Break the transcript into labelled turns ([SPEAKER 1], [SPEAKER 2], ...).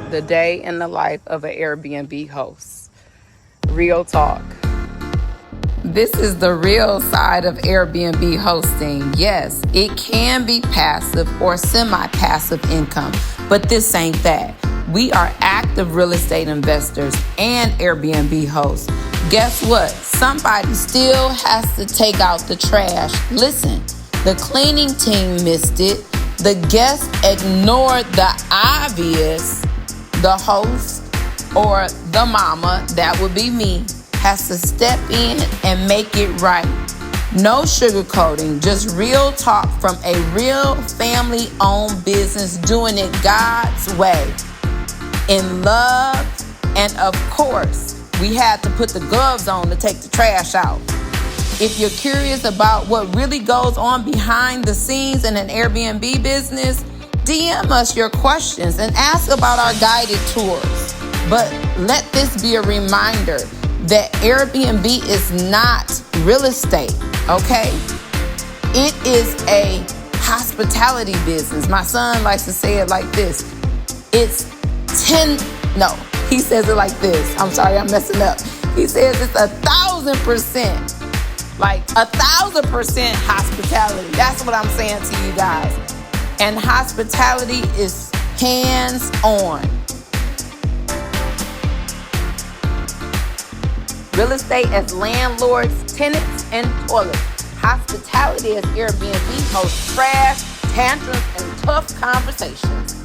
[SPEAKER 1] the day in the life of an Airbnb host. Real talk. This is the real side of Airbnb hosting. Yes, it can be passive or semi-passive income, but this ain't that. We are active real estate investors and Airbnb hosts. Guess what? Somebody still has to take out the trash. Listen, the cleaning team missed it. The guests ignored the obvious. The host or the mama, that would be me, has to step in and make it right. No sugarcoating, just real talk from a real family-owned business doing it God's way. In love, and of course, we had to put the gloves on to take the trash out. If you're curious about what really goes on behind the scenes in an Airbnb business, DM us your questions and ask about our guided tours. But let this be a reminder that Airbnb is not real estate, okay? It is a hospitality business. My son likes to say it like this. He says it like this. I'm sorry, I'm messing up. He says it's 1,000%. Like 1,000% hospitality. That's what I'm saying to you guys. And hospitality is hands-on. Real estate as landlords, tenants, and toilets. Hospitality as Airbnb hosts trash, tantrums, and tough conversations.